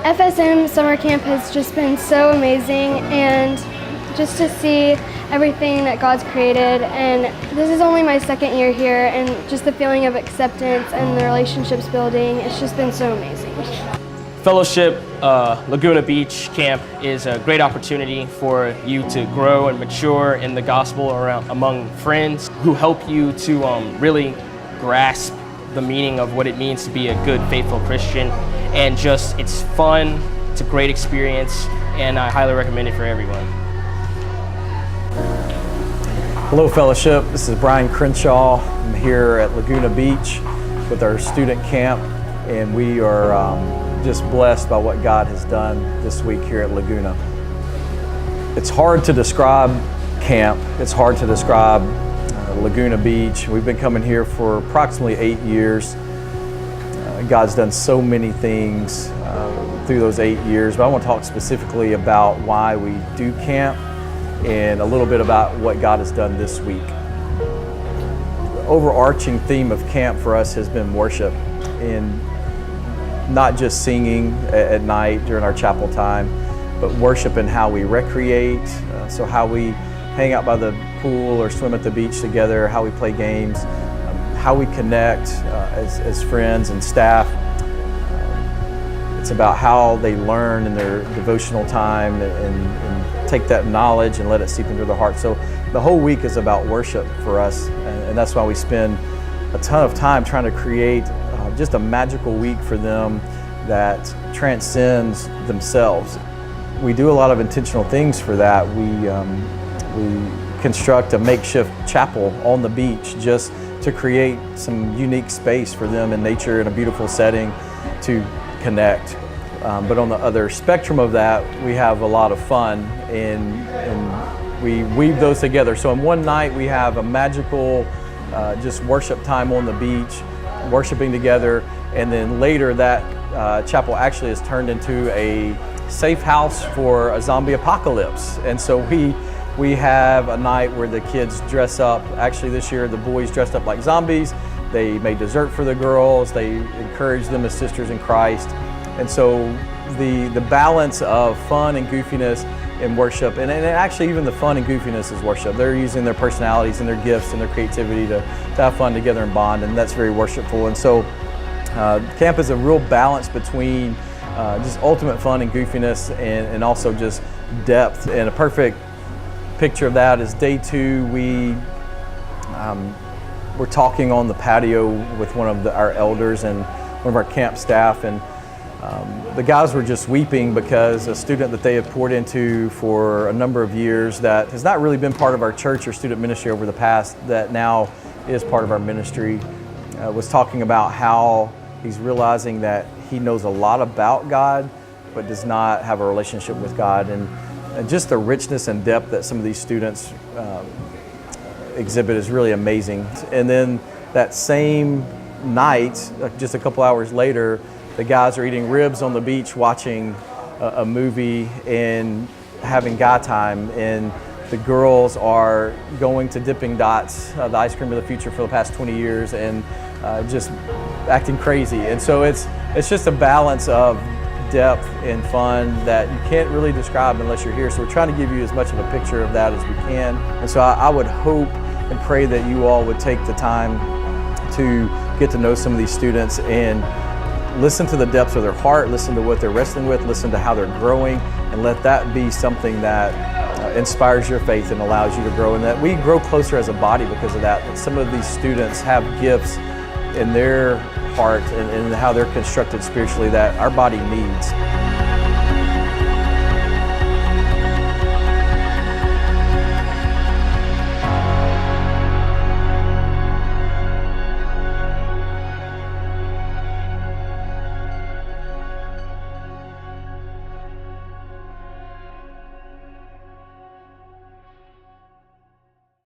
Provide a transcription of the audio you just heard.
FSM summer camp has just been so amazing, and just to see everything that God's created. And this is only my second year here, and just the feeling of acceptance and the relationships building, it's just been so amazing. Fellowship Laguna Beach Camp is a great opportunity for you to grow and mature in the gospel among friends who help you to really grasp the meaning of what it means to be a good, faithful Christian. And just, it's fun, it's a great experience, and I highly recommend it for everyone. Hello Fellowship, this is Brian Crenshaw. I'm here at Laguna Beach with our student camp, and we are just blessed by what God has done this week here at Laguna. It's hard to describe camp, it's hard to describe Laguna Beach. We've been coming here for approximately 8 years. God's done so many things through those 8 years, but I want to talk specifically about why we do camp and a little bit about what God has done this week. The overarching theme of camp for us has been worship, and not just singing at night during our chapel time, but worship in how we recreate, so how we hang out by the pool or swim at the beach together, how we play games, how we connect as friends and staff. It's about how they learn in their devotional time and take that knowledge and let it seep into their heart. So the whole week is about worship for us, and that's why we spend a ton of time trying to create just a magical week for them that transcends themselves. We do a lot of intentional things for that. We construct a makeshift chapel on the beach just to create some unique space for them in nature in a beautiful setting to connect. But on the other spectrum of that, we have a lot of fun, and we weave those together. So in one night we have a magical just worship time on the beach, worshiping together, and then later that chapel actually is turned into a safe house for a zombie apocalypse. And so we have a night where the kids dress up. Actually this year the boys dressed up like zombies. They made dessert for the girls. They encouraged them as sisters in Christ. And so the balance of fun and goofiness in worship, and actually even the fun and goofiness is worship. They're using their personalities and their gifts and their creativity to have fun together and bond, and that's very worshipful. And so camp is a real balance between just ultimate fun and goofiness and also just depth. And a perfect picture of that is day 2. We're talking on the patio with one of our elders and one of our camp staff, and the guys were just weeping because a student that they have poured into for a number of years that has not really been part of our church or student ministry over the past, that now is part of our ministry, was talking about how he's realizing that he knows a lot about God but does not have a relationship with God, and just the richness and depth that some of these students exhibit is really amazing. And then that same night, just a couple hours later, the guys are eating ribs on the beach, watching a movie and having guy time, and the girls are going to Dipping Dots, the ice cream of the future for the past 20 years, and just acting crazy. And so it's just a balance of depth and fun that you can't really describe unless you're here. So we're trying to give you as much of a picture of that as we can. And so I would hope and pray that you all would take the time to get to know some of these students and listen to the depths of their heart, listen to what they're wrestling with, listen to how they're growing, and let that be something that inspires your faith and allows you to grow, and that we grow closer as a body because of that. Some of these students have gifts in their heart and how they're constructed spiritually that our body needs.